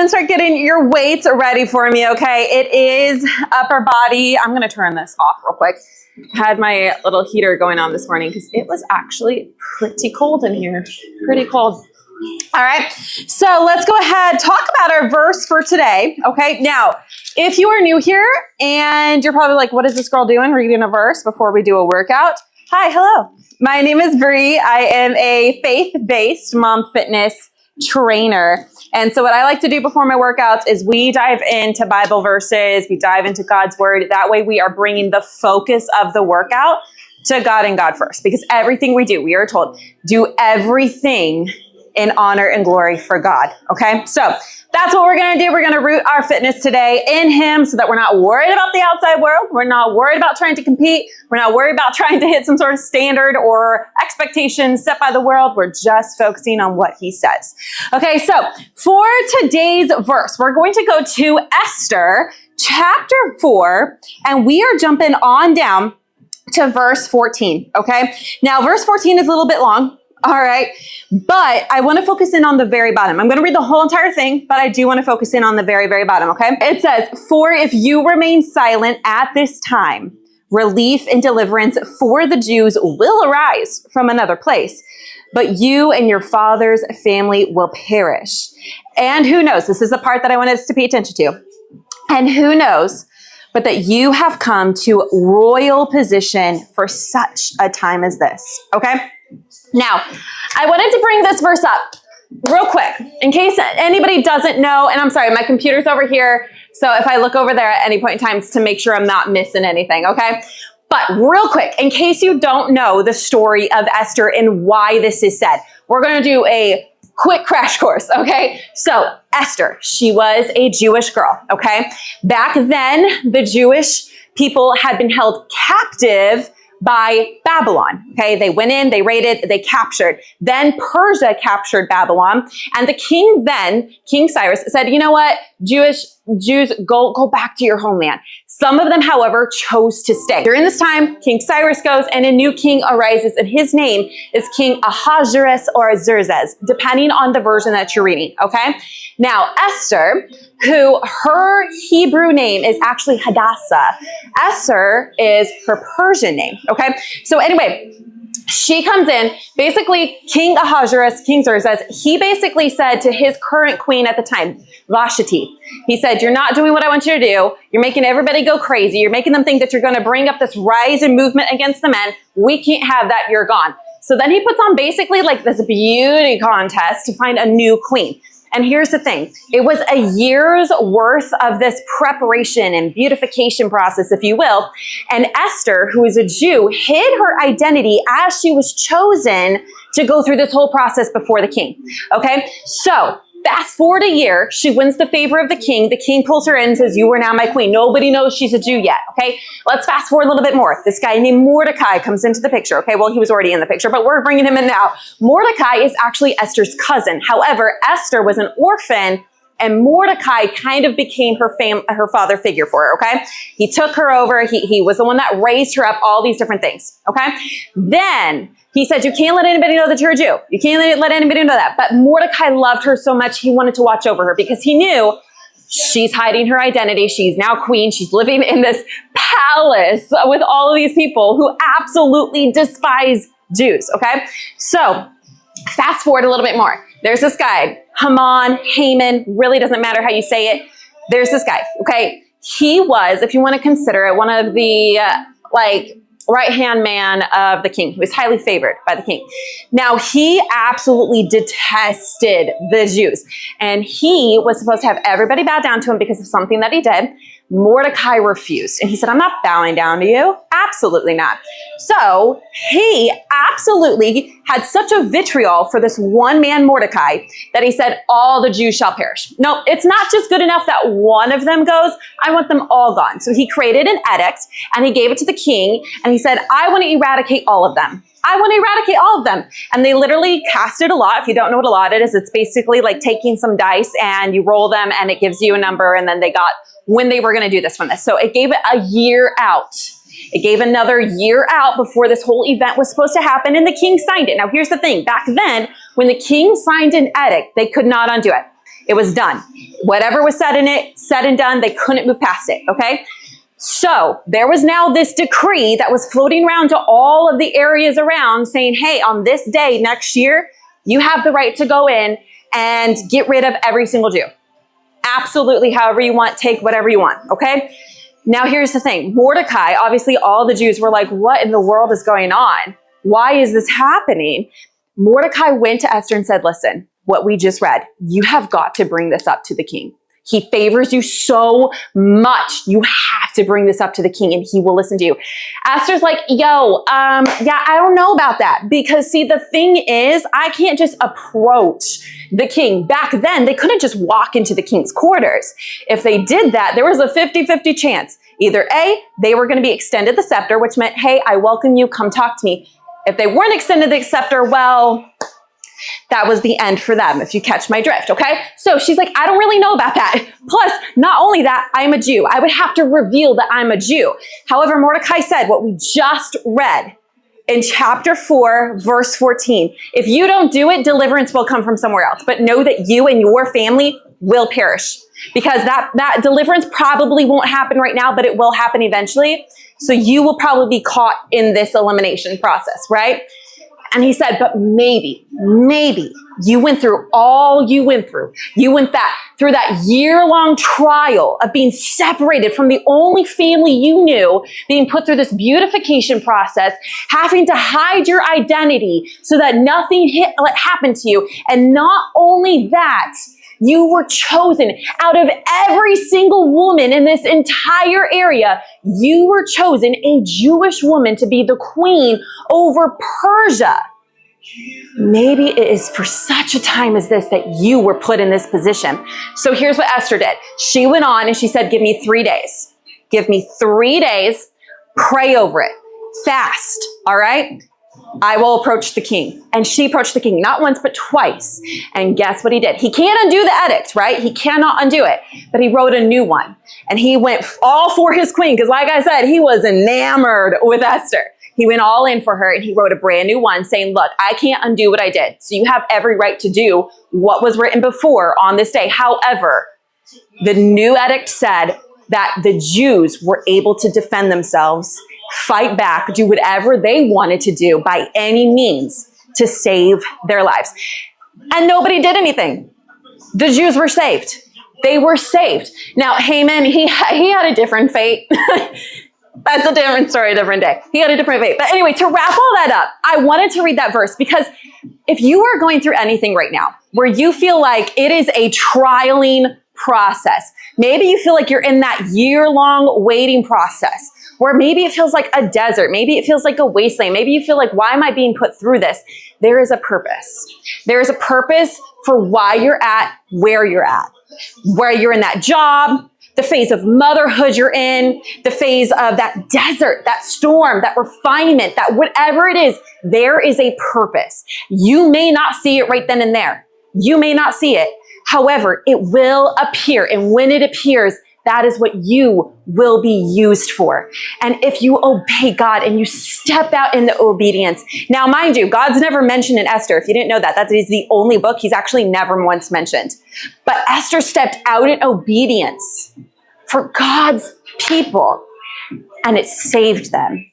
and start getting your weights ready for me, okay? It is upper body. I'm gonna turn this off real quick. Had my little heater going on this morning because it was actually pretty cold in here, pretty cold. All right, so let's go ahead, talk about our verse for today, okay? Now, if you are new here and you're probably like, what is this girl doing, reading a verse before we do a workout? Hi, hello. My name is Bri. I am a faith-based mom fitness trainer. And so what I like to do before my workouts is we dive into Bible verses, we dive into God's word. That way we are bringing the focus of the workout to God and God first, because everything we do, we are told, do everything in honor and glory for God, okay? So that's what we're gonna do. We're gonna root our fitness today in Him so that we're not worried about the outside world. We're not worried about trying to compete. We're not worried about trying to hit some sort of standard or expectations set by the world. We're just focusing on what He says. Okay, so for today's verse, we're going to go to Esther chapter 4, and we are jumping on down to verse 14, okay? Now, verse 14 is a little bit long. All right, but I want to focus in on the very bottom. I'm going to read the whole entire thing, but I do want to focus in on the very, very bottom, okay? It says, for if you remain silent at this time, relief and deliverance for the Jews will arise from another place, but you and your father's family will perish. And who knows, this is the part that I want us to pay attention to. And who knows, but that you have come to royal position for such a time as this, okay? Now, I wanted to bring this verse up real quick in case anybody doesn't know, and I'm sorry, my computer's over here, so if I look over there at any point in time, it's to make sure I'm not missing anything, okay? But real quick, in case you don't know the story of Esther and why this is said, we're going to do a quick crash course, okay? So Esther, she was a Jewish girl, okay? Back then, the Jewish people had been held captive by Babylon, okay? They went in, they raided, they captured. Then Persia captured Babylon. And the king then, King Cyrus, said, you know what? Jews, go back to your homeland. Some of them, however, chose to stay. During this time, King Cyrus goes and a new king arises, and his name is King Ahasuerus or Xerxes, depending on the version that you're reading, okay? Now, Esther, who her Hebrew name is actually Hadassah. Esther is her Persian name, okay? So anyway, she comes in, basically King Ahasuerus, King Xerxes, he basically said to his current queen at the time, Vashti, he said, you're not doing what I want you to do. You're making everybody go crazy. You're making them think that you're going to bring up this rise in movement against the men. We can't have that. You're gone. So then he puts on basically like this beauty contest to find a new queen. And here's the thing, it was a year's worth of this preparation and beautification process, if you will. And Esther, who is a Jew, hid her identity as she was chosen to go through this whole process before the king. Okay, so fast forward a year, she wins the favor of the king. The king pulls her in and says, you are now my queen. Nobody knows she's a Jew yet, okay? Let's fast forward a little bit more. This guy named Mordecai comes into the picture, okay? Well, he was already in the picture, but we're bringing him in now. Mordecai is actually Esther's cousin. However, Esther was an orphan, and Mordecai kind of became her father figure for her, okay? He took her over. He was the one that raised her up, all these different things, okay? Then he said, you can't let anybody know that you're a Jew. You can't let anybody know that. But Mordecai loved her so much, he wanted to watch over her because he knew she's hiding her identity. She's now queen. She's living in this palace with all of these people who absolutely despise Jews, okay? So fast forward a little bit more. There's this guy, Haman, really doesn't matter how you say it. There's this guy, okay? He was, if you want to consider it, one of the right-hand man of the king. He was highly favored by the king. Now, he absolutely detested the Jews. And he was supposed to have everybody bow down to him because of something that he did. Mordecai refused. And he said, I'm not bowing down to you. Absolutely not. So he absolutely had such a vitriol for this one man, Mordecai, that he said, all the Jews shall perish. No, it's not just good enough that one of them goes. I want them all gone. So he created an edict and he gave it to the king. And he said, I want to eradicate all of them. I want to eradicate all of them. And they literally casted a lot. If you don't know what a lot is, it's basically like taking some dice and you roll them and it gives you a number. And then they got when they were going to do this from this. So it gave it a year out. It gave another year out before this whole event was supposed to happen, and the king signed it. Now, here's the thing. Back then, when the king signed an edict, they could not undo it. It was done. Whatever was said in it, said and done, they couldn't move past it, okay? So there was now this decree that was floating around to all of the areas around saying, hey, on this day next year, you have the right to go in and get rid of every single Jew. Absolutely, however you want, take whatever you want, okay? Now here's the thing, Mordecai, obviously all the Jews were like, what in the world is going on? Why is this happening? Mordecai went to Esther and said, listen, what we just read, you have got to bring this up to the king. He favors you so much. You have to bring this up to the king and he will listen to you. Esther's like, yo, yeah, I don't know about that. Because see, the thing is, I can't just approach the king. Back then, they couldn't just walk into the king's quarters. If they did that, there was a 50-50 chance. Either A, they were going to be extended the scepter, which meant, hey, I welcome you, come talk to me. If they weren't extended the scepter, well, that was the end for them, if you catch my drift, okay? So she's like, I don't really know about that. Plus, not only that, I'm a Jew. I would have to reveal that I'm a Jew. However, Mordecai said what we just read in chapter 4, verse 14. If you don't do it, deliverance will come from somewhere else. But know that you and your family will perish. Because that deliverance probably won't happen right now, but it will happen eventually. So you will probably be caught in this elimination process, right? And he said, but maybe you went through all you went through. You went through that year-long trial of being separated from the only family you knew, being put through this beautification process, having to hide your identity so that nothing happened to you. And not only that, you were chosen out of every single woman in this entire area. You were chosen, a Jewish woman, to be the queen over Persia. Maybe it is for such a time as this that you were put in this position. So here's what Esther did. She went on and she said, give me 3 days. Give me 3 days. Pray over it. Fast. All right? I will approach the king. And she approached the king, not once, but twice. And guess what he did? He can't undo the edict, right? He cannot undo it. But he wrote a new one. And he went all for his queen. Because like I said, he was enamored with Esther. He went all in for her and he wrote a brand new one saying, look, I can't undo what I did. So you have every right to do what was written before on this day. However, the new edict said that the Jews were able to defend themselves, fight back, do whatever they wanted to do by any means to save their lives. And nobody did anything. The Jews were saved. They were saved. Now, Haman, he had a different fate. That's a different story, a different day. He had a different fate. But anyway, to wrap all that up, I wanted to read that verse because if you are going through anything right now where you feel like it is a trialing process, maybe you feel like you're in that year-long waiting process, where maybe it feels like a desert, maybe it feels like a wasteland, maybe you feel like, why am I being put through this? There is a purpose. There is a purpose for why you're at where you're at, where you're in that job, the phase of motherhood you're in, the phase of that desert, that storm, that refinement, that whatever it is, there is a purpose. You may not see it right then and there. You may not see it. However, it will appear. And when it appears, that is what you will be used for. And if you obey God and you step out in the obedience. Now, mind you, God's never mentioned in Esther. If you didn't know that, that is the only book he's actually never once mentioned. But Esther stepped out in obedience for God's people, and it saved them.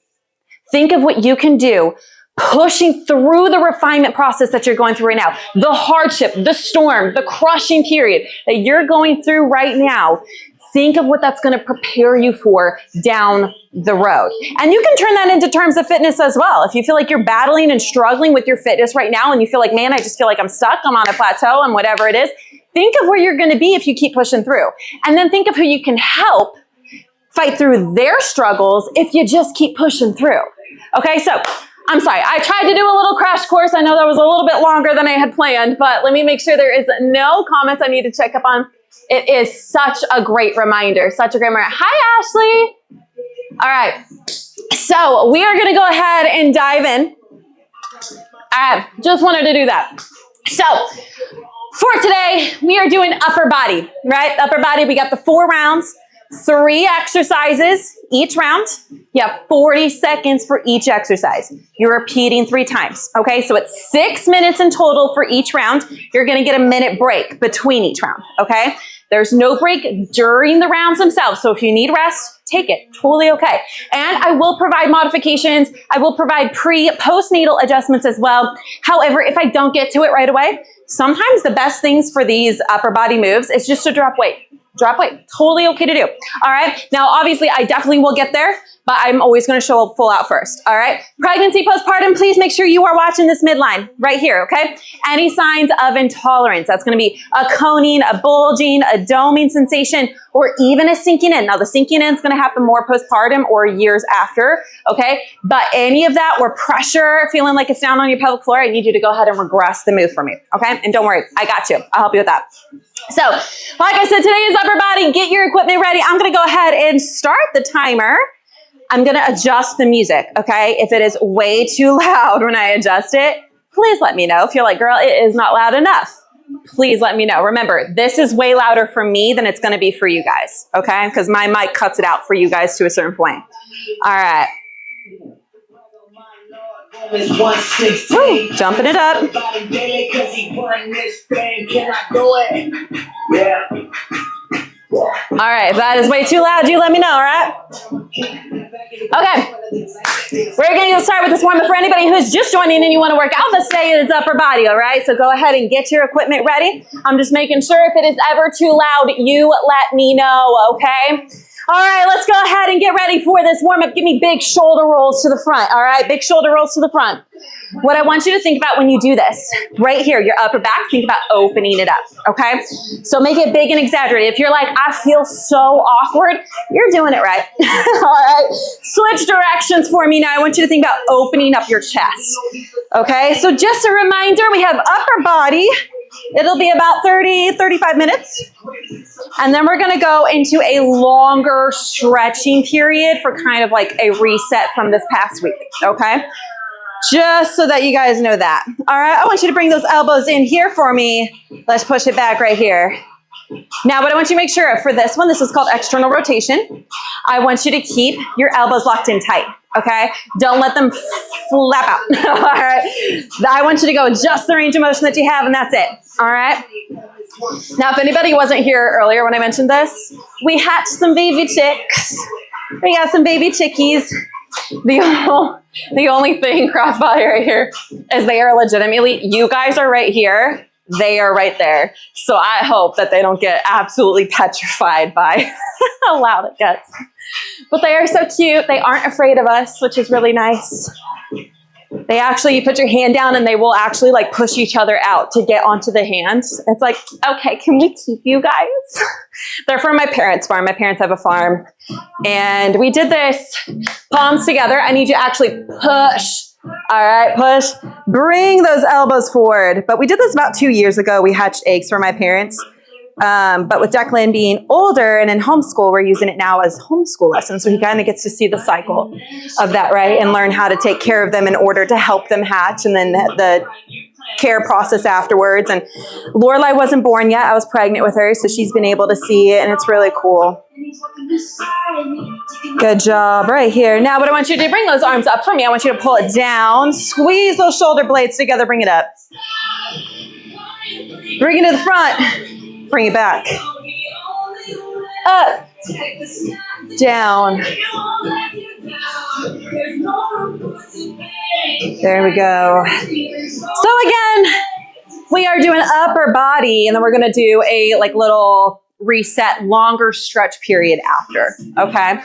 Think of what you can do pushing through the refinement process that you're going through right now, the hardship, the storm, the crushing period that you're going through right now. Think of what that's going to prepare you for down the road. And you can turn that into terms of fitness as well. If you feel like you're battling and struggling with your fitness right now and you feel like, man, I just feel like I'm stuck, I'm on a plateau and whatever it is, think of where you're going to be if you keep pushing through. And then think of who you can help fight through their struggles if you just keep pushing through. Okay, so I'm sorry. I tried to do a little crash course. I know that was a little bit longer than I had planned, but let me make sure there is no comments I need to check up on. It is such a great reminder, such a great reminder. Hi, Ashley. All right. So we are going to go ahead and dive in. I just wanted to do that. So for today, we are doing upper body, right? Upper body, we got the 4 rounds. 3 exercises each round. You have 40 seconds for each exercise. You're repeating 3 times, okay? So it's 6 minutes in total for each round. You're gonna get a minute break between each round, okay? There's no break during the rounds themselves. So if you need rest, take it, totally okay. And I will provide modifications. I will provide postnatal adjustments as well. However, if I don't get to it right away, sometimes the best things for these upper body moves is just to drop weight. Drop weight, totally okay to do. All right, now obviously I definitely will get there, but I'm always gonna show up full out first, all right? Pregnancy, postpartum, please make sure you are watching this midline right here, okay? Any signs of intolerance, that's gonna be a coning, a bulging, a doming sensation, or even a sinking in. Now the sinking in is gonna happen more postpartum or years after, okay? But any of that or pressure, feeling like it's down on your pelvic floor, I need you to go ahead and regress the move for me, okay? And don't worry, I got you, I'll help you with that. So, like I said, today is upper body. Get your equipment ready. I'm going to go ahead and start the timer. I'm going to adjust the music, okay? If it is way too loud when I adjust it, please let me know. If you're like, girl, it is not loud enough, please let me know. Remember, this is way louder for me than it's going to be for you guys, okay? Because my mic cuts it out for you guys to a certain point. All right. Woo, jumping it up. All right, if that is way too loud, you let me know, all right? Okay, we're going to start with this warm-up for anybody who's just joining and you want to work out. Let's say it's upper body, all right? So go ahead and get your equipment ready. I'm just making sure if it is ever too loud, you let me know, okay? All right, let's go ahead and get ready for this warm-up. Give me big shoulder rolls to the front, all right? Big shoulder rolls to the front. What I want you to think about when you do this, right here, your upper back, think about opening it up, okay? So make it big and exaggerated. If you're like, I feel so awkward, you're doing it right, all right? Switch directions for me now. I want you to think about opening up your chest, okay? So just a reminder, we have upper body. It'll be about 30, 35 minutes. And then we're going to go into a longer stretching period for kind of like a reset from this past week, okay? Just so that you guys know that. All right, I want you to bring those elbows in here for me. Let's push it back right here. Now, what I want you to make sure of for this one, this is called external rotation. I want you to keep your elbows locked in tight, okay? Don't let them flap out, all right? I want you to go just the range of motion that you have, and that's it, all right? Now, if anybody wasn't here earlier when I mentioned this, we hatched some baby chicks. We got some baby chickies. The only thing crossbody right here is they are legitimately, you guys are right here, they are right there. So I hope that they don't get absolutely petrified by how loud it gets. But they are so cute. They aren't afraid of us, which is really nice. They actually, you put your hand down and they will actually like push each other out to get onto the hand. It's like, okay, can we keep you guys? They're from my parents' farm. My parents have a farm. And we did this, palms together. I need you to actually push. All right, push. Bring those elbows forward. But we did this about 2 years ago. We hatched eggs for my parents. But with Declan being older and in homeschool, we're using it now as homeschool lessons. So he kind of gets to see the cycle of that, right? And learn how to take care of them in order to help them hatch and then the care process afterwards. And Lorelai wasn't born yet. I was pregnant with her, so she's been able to see it, and it's really cool. Good job right here. Now what I want you to do, bring those arms up for me. I want you to pull it down. Squeeze those shoulder blades together. Bring it up. Bring it to the front. Bring it back. Up. Down. There we go. So again, we are doing upper body, and then we're going to do a like little reset, longer stretch period after. Okay.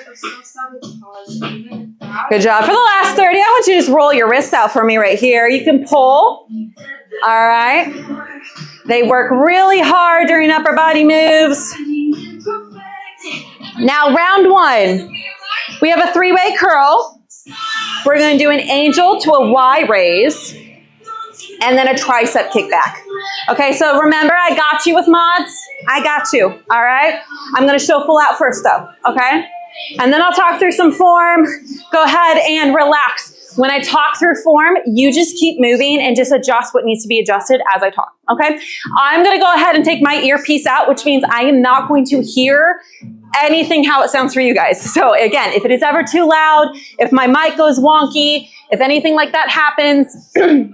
Good job. For the last 30, I want you to just roll your wrists out for me right here. You can pull. All right. They work really hard during upper body moves. Now, round one, we have a 3-way curl. We're going to do an angel to a Y raise, and then a tricep kickback. Okay, so remember, I got you with mods. I got you, all right? I'm going to show full out first, though, okay? And then I'll talk through some form. Go ahead and relax. When I talk through form, you just keep moving and just adjust what needs to be adjusted as I talk, okay? I'm going to go ahead and take my earpiece out, which means I am not going to hear anything how it sounds for you guys. So again, if it is ever too loud, if my mic goes wonky, if anything like that happens,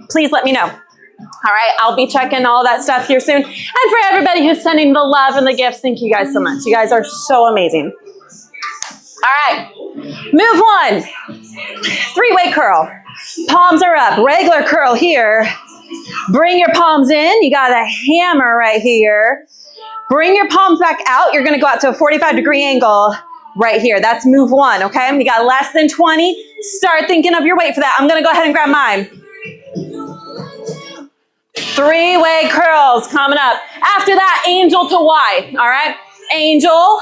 please let me know. All right, I'll be checking all that stuff here soon. And for everybody who's sending the love and the gifts, thank you guys so much. You guys are so amazing. All right, move one. 3-way curl. Palms are up. Regular curl here. Bring your palms in. You got a hammer right here. Bring your palms back out. You're going to go out to a 45-degree angle right here. That's move one, okay? You got less than 20. Start thinking of your weight for that. I'm going to go ahead and grab mine. 3-way curls coming up. After that, angel to Y, all right? Angel,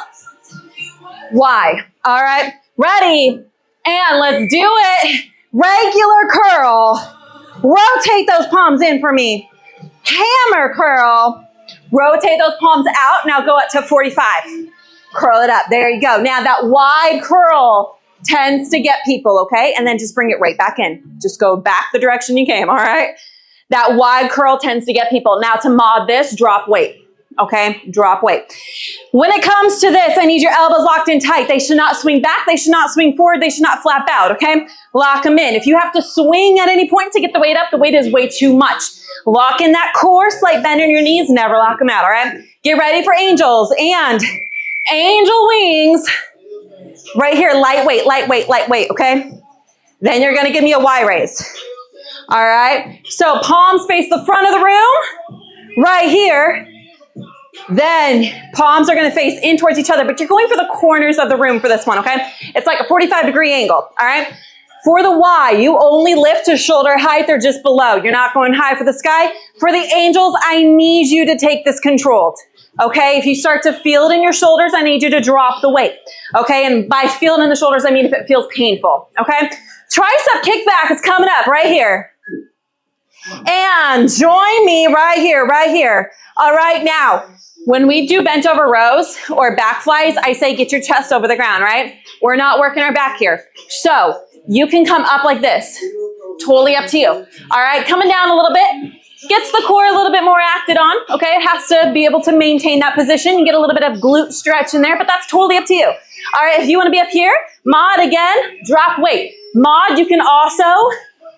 Y, all right? Ready? And let's do it. Regular curl. Rotate those palms in for me. Hammer curl. Rotate those palms out. Now go up to 45. Curl it up. There you go. Now that wide curl tends to get people, okay? And then just bring it right back in. Just go back the direction you came, all right? That wide curl tends to get people. Now to mod this, drop weight, okay? Drop weight. When it comes to this, I need your elbows locked in tight. They should not swing back. They should not swing forward. They should not flap out, okay? Lock them in. If you have to swing at any point to get the weight up, the weight is way too much. Lock in that core, slight bend in your knees. Never lock them out, all right? Get ready for angels and angel wings. Right here, lightweight, lightweight, lightweight, okay? Then you're gonna give me a Y raise. All right, so palms face the front of the room, right here. Then palms are gonna face in towards each other, but you're going for the corners of the room for this one, okay? It's like a 45-degree angle, all right? For the Y, you only lift to shoulder height or just below. You're not going high for the sky. For the angels, I need you to take this controlled, okay? If you start to feel it in your shoulders, I need you to drop the weight, okay? And by feel it in the shoulders, I mean if it feels painful, okay? Tricep kickback is coming up right here. And join me right here, right here. All right, now, when we do bent over rows or back flies, I say get your chest over the ground, right? We're not working our back here. So you can come up like this. Totally up to you. All right, coming down a little bit. Gets the core a little bit more acted on, okay? It has to be able to maintain that position. Get a little bit of glute stretch in there, but that's totally up to you. All right, if you want to be up here, mod again, drop weight. Mod, you can also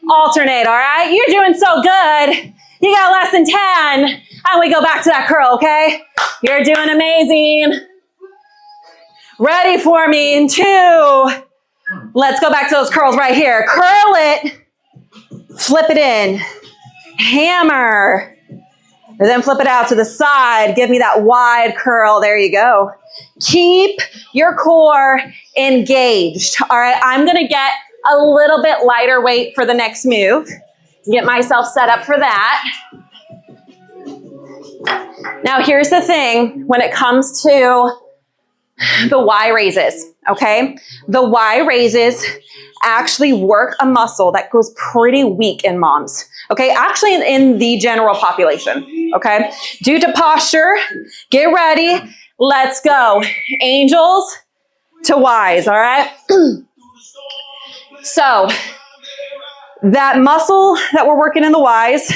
alternate, all right? You're doing so good. You got less than 10, and we go back to that curl, okay? You're doing amazing. Ready for me in 2. Let's go back to those curls right here. Curl it, flip it in, hammer, and then flip it out to the side. Give me that wide curl. There you go. Keep your core engaged. All right, I'm gonna get a little bit lighter weight for the next move. Get myself set up for that. Now here's the thing when it comes to the Y raises, okay? The Y raises actually work a muscle that goes pretty weak in moms, okay? Actually in the general population, okay? Due to posture, get ready, let's go. Angels to Ys, all right? So that muscle that we're working in the Ys,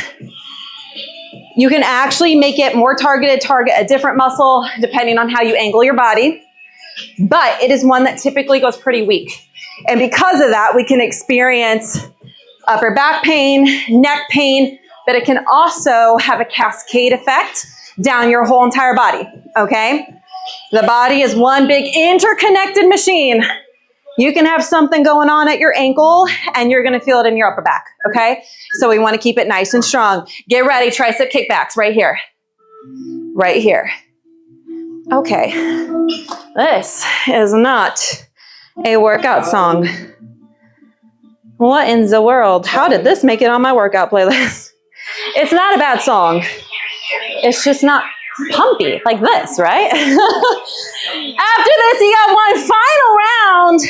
you can actually make it more targeted, target a different muscle depending on how you angle your body, but it is one that typically goes pretty weak. And because of that, we can experience upper back pain, neck pain, but it can also have a cascade effect down your whole entire body, okay? The body is one big interconnected machine. You can have something going on at your ankle and you're gonna feel it in your upper back, okay? So we wanna keep it nice and strong. Get ready, tricep kickbacks right here. Right here. Okay, this is not a workout song. What in the world? How did this make it on my workout playlist? It's not a bad song. It's just not pumpy like this, right? After this, you got one final round.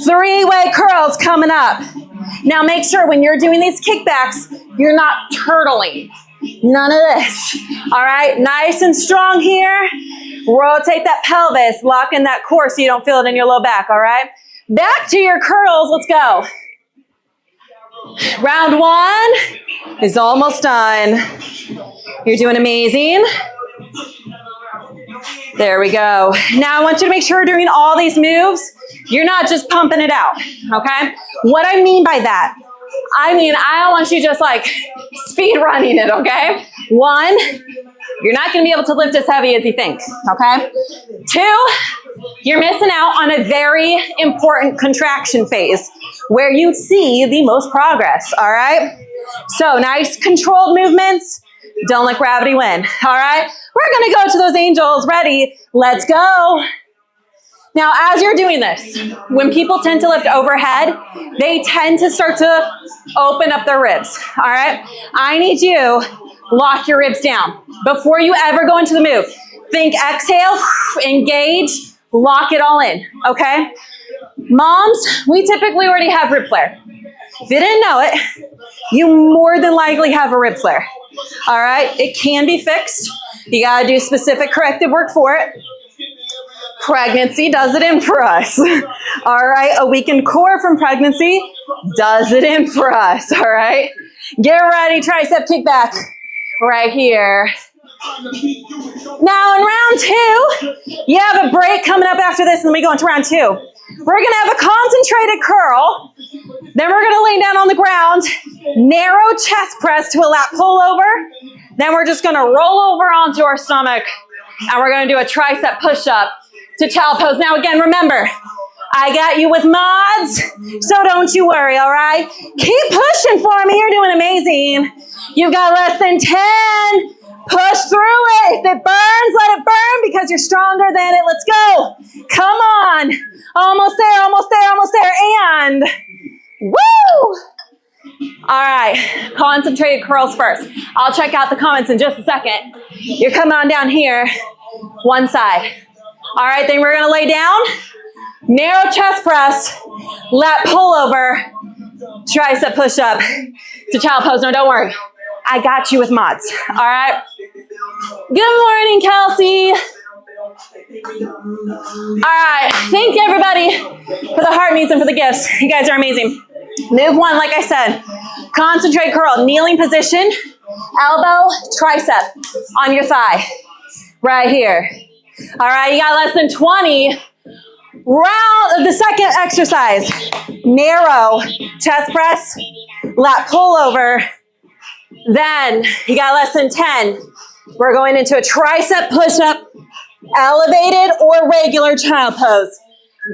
3-way curls coming up. Now make sure when you're doing these kickbacks, you're not turtling. None of this. All right, nice and strong here. Rotate that pelvis, lock in that core so you don't feel it in your low back, all right? Back to your curls, let's go. Round 1 is almost done. You're doing amazing. There we go. Now I want you to make sure you're doing all these moves. You're not just pumping it out, okay? What I mean by that, I don't want you just like speed running it, okay? 1, you're not gonna be able to lift as heavy as you think, okay? 2, you're missing out on a very important contraction phase where you see the most progress, all right? So nice controlled movements. Don't let gravity win, all right? We're gonna go to those angels. Ready? Let's go. Now, as you're doing this, when people tend to lift overhead, they tend to start to open up their ribs, all right? I need you lock your ribs down before you ever go into the move. Think exhale, engage, lock it all in, okay? Moms, we typically already have rib flare. If you didn't know it, you more than likely have a rib flare, all right? It can be fixed. You gotta do specific corrective work for it. Pregnancy does it in for us. All right, a weakened core from pregnancy does it in for us, all right? Get ready, tricep kickback right here. Now in round 2, you have a break coming up after this, and then we go into round 2. We're gonna have a concentrated curl, then we're gonna lay down on the ground, narrow chest press to a lat pullover, then we're just gonna roll over onto our stomach, and we're gonna do a tricep push-up to child pose. Now again, remember, I got you with mods, so don't you worry, all right? Keep pushing for me, you're doing amazing. You've got less than 10. Push through it. If it burns, let it burn because you're stronger than it. Let's go. Come on. Almost there, almost there, almost there. And woo! All right, concentrated curls first. I'll check out the comments in just a second. You're coming on down here, one side. All right, then we're gonna lay down, narrow chest press, lat pullover, tricep push up to child pose. No, don't worry. I got you with mods, all right? Good morning, Kelsey. All right, thank you everybody for the heart meets and for the gifts. You guys are amazing. Move 1, like I said, concentrate curl, kneeling position, elbow, tricep on your thigh, right here. All right, you got less than 20. Round of the second exercise, narrow chest press, lat pullover. Then you got less than 10. We're going into a tricep push-up, elevated or regular child pose.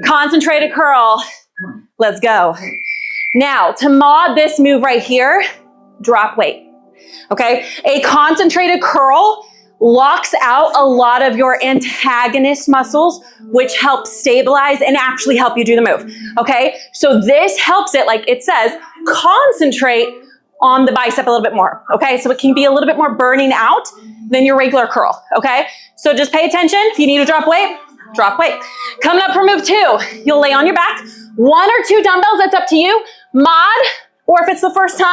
Concentrated curl. Let's go. Now, to mod this move right here, drop weight. Okay? A concentrated curl locks out a lot of your antagonist muscles, which help stabilize and actually help you do the move. Okay? So this helps it, like it says, concentrate on the bicep a little bit more, okay? So it can be a little bit more burning out than your regular curl, okay? So just pay attention. If you need to drop weight, drop weight. Coming up for move 2, you'll lay on your back, 1 or 2 dumbbells, that's up to you. Mod, or if it's the first time,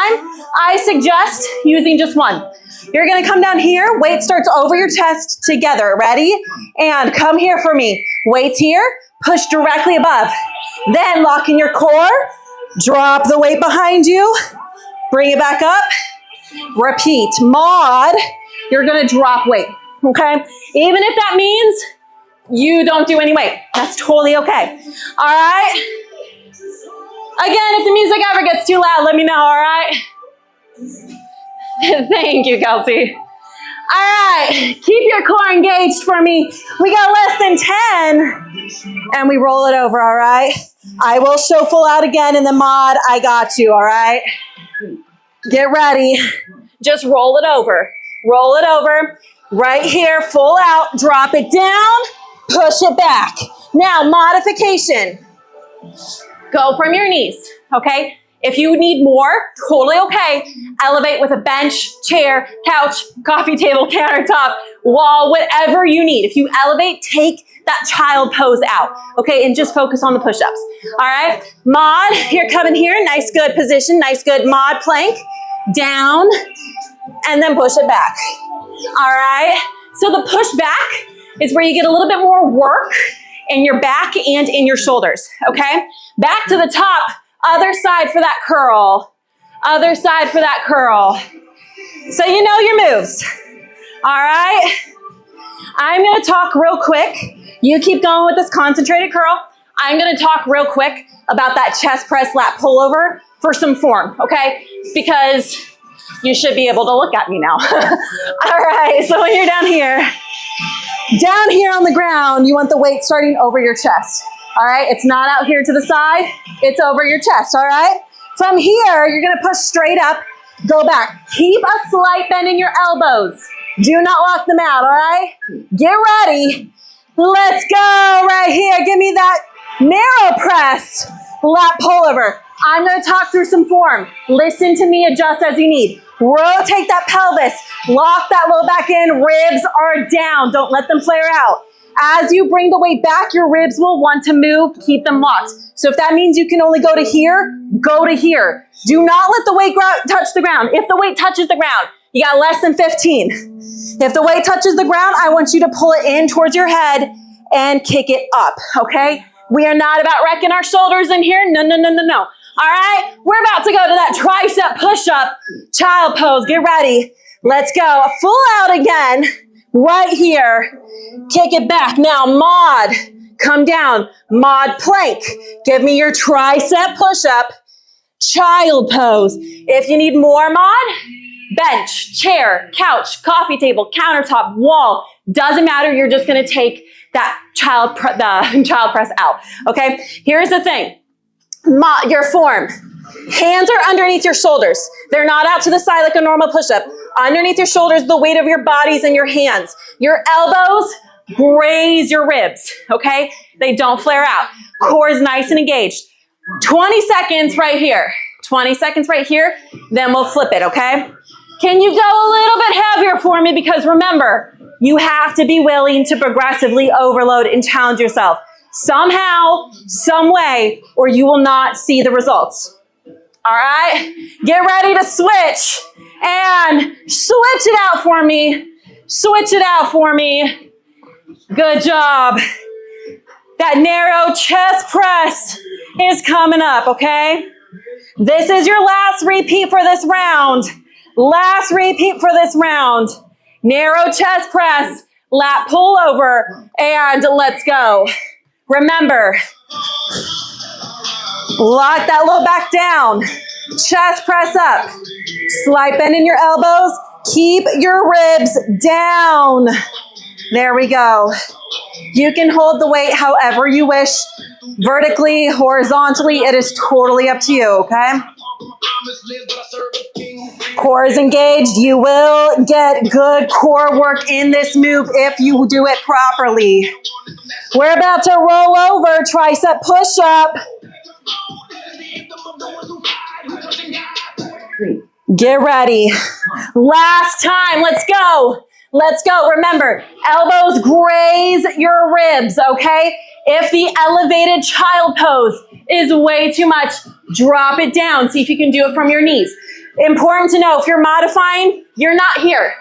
I suggest using just 1. You're gonna come down here, weight starts over your chest together, ready? And come here for me. Weights here, push directly above. Then lock in your core, drop the weight behind you, bring it back up, repeat. Mod, you're gonna drop weight, okay? Even if that means you don't do any weight, that's totally okay, all right? Again, if the music ever gets too loud, let me know, all right? Thank you, Kelsey. All right, keep your core engaged for me. We got less than 10, and we roll it over, all right? I will show full out again in the mod. I got you, all right? Get ready. Just roll it over. Roll it over. Right here, full out. Drop it down. Push it back. Now, modification. Go from your knees, okay? If you need more, totally okay. Elevate with a bench, chair, couch, coffee table, countertop, wall, whatever you need. If you elevate, take that child pose out, okay? And just focus on the push-ups, all right? Mod, you're coming here, nice good position, nice good mod plank, down, and then push it back, all right? So the push back is where you get a little bit more work in your back and in your shoulders, okay? Back to the top, other side for that curl, other side for that curl. So you know your moves, all right? I'm gonna talk real quick. You keep going with this concentrated curl. I'm gonna talk real quick about that chest press lat pullover for some form, okay? Because you should be able to look at me now. All right, so when you're down here on the ground, you want the weight starting over your chest. All right, it's not out here to the side, it's over your chest, all right? From here, you're gonna push straight up, go back. Keep a slight bend in your elbows. Do not lock them out, all right? Get ready. Let's go right here. Give me that narrow press, lat pullover. I'm gonna talk through some form. Listen to me, adjust as you need. Rotate that pelvis, lock that low back in, ribs are down. Don't let them flare out. As you bring the weight back, your ribs will want to move, keep them locked. So if that means you can only go to here, go to here. Do not let the weight touch the ground. If the weight touches the ground, you got less than 15. If the weight touches the ground, I want you to pull it in towards your head and kick it up, okay? We are not about wrecking our shoulders in here. No, no, no, no, no. All right, we're about to go to that tricep push-up, child pose. Get ready. Let's go. Full out again, right here. Kick it back. Now, mod. Come down. Mod plank. Give me your tricep push-up, child pose. If you need more mod, bench, chair, couch, coffee table, countertop, wall. Doesn't matter. You're just going to take that child press out. Okay. Here's the thing. Your form. Hands are underneath your shoulders. They're not out to the side like a normal push-up. Underneath your shoulders, the weight of your body's in your hands. Your elbows graze your ribs, okay? They don't flare out. Core is nice and engaged. 20 seconds right here. 20 seconds right here, then we'll flip it, okay? Can you go a little bit heavier for me? Because remember, you have to be willing to progressively overload and challenge yourself. Somehow, some way, or you will not see the results. All right? Get ready to switch. And switch it out for me. Switch it out for me. Good job. That narrow chest press is coming up, okay? This is your last repeat for this round. Last repeat for this round. Narrow chest press, lat pull over, and let's go. Remember, lock that low back down. Chest press up. Slight bend in your elbows. Keep your ribs down. There we go. You can hold the weight however you wish. Vertically, horizontally, it is totally up to you, okay? Core is engaged. You will get good core work in this move if you do it properly. We're about to roll over, tricep push-up. Get ready. Last time, let's go. Let's go. Remember, elbows graze your ribs, okay? If the elevated child pose is way too much, drop it down. See if you can do it from your knees. Important to know, if you're modifying, you're not here.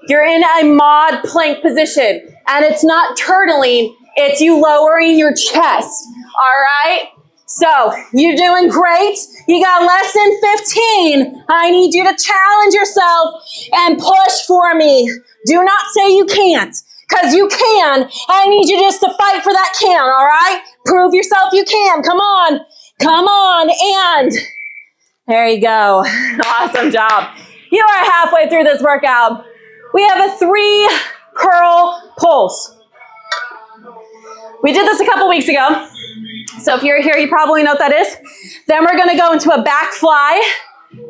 You're in a mod plank position, and it's not turtling, it's you lowering your chest, all right? So, you're doing great. You got less than 15. I need you to challenge yourself and push for me. Do not say you can't, because you can. I need you just to fight for that can, all right? Prove yourself you can. Come on. Come on. And there you go. Awesome job. You are halfway through this workout. We have a 3 curl pulse. We did this a couple weeks ago. So if you're here, you probably know what that is. Then we're going to go into a back fly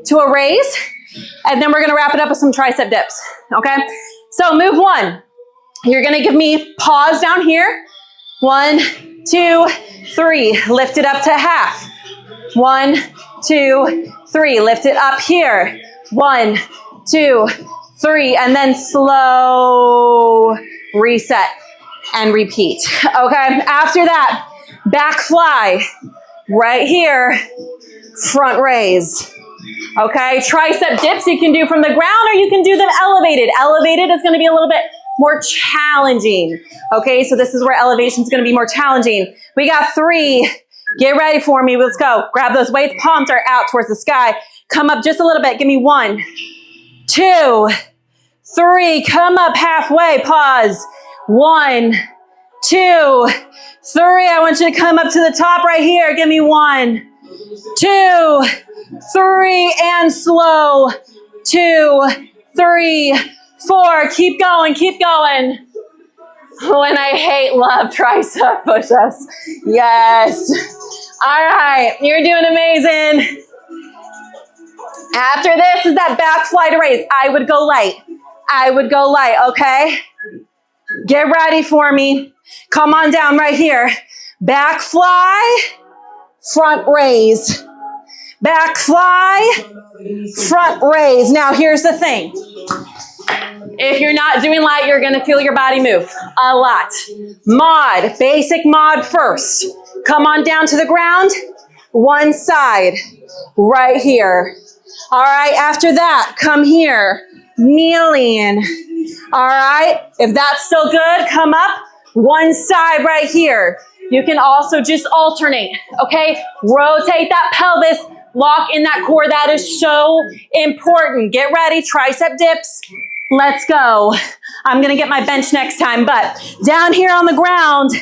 to a raise. And then we're going to wrap it up with some tricep dips. Okay? So move 1. You're going to give me pause down here. 1, 2, 3. Lift it up to half. 1, 2, 3. Lift it up here. 1, 2, 3. And then slow reset and repeat. Okay? After that, back fly. Right here. Front raise. Okay? Tricep dips you can do from the ground or you can do them elevated. Elevated is going to be a little bit more challenging. Okay? So this is where elevation is going to be more challenging. We got 3. Get ready for me. Let's go. Grab those weights. Palms are out towards the sky. Come up just a little bit. Give me 1, 2, 3, come up halfway, pause. 1, 2, 3. I want you to come up to the top right here. Give me 1, 2, 3, and slow. 2, 3, 4. Keep going, keep going. When I love tricep push-ups. Yes. All right, you're doing amazing. After this is that back fly to raise. I would go light. I would go light, okay? Get ready for me. Come on down right here. Back fly, front raise. Back fly, front raise. Now here's the thing. If you're not doing light, you're gonna feel your body move a lot. Mod, basic mod first. Come on down to the ground, one side, right here. All right, after that, come here, kneeling. All right, if that's still good, come up, one side right here. You can also just alternate, okay? Rotate that pelvis, lock in that core. That is so important. Get ready, tricep dips. Let's go. I'm gonna get my bench next time, but down here on the ground,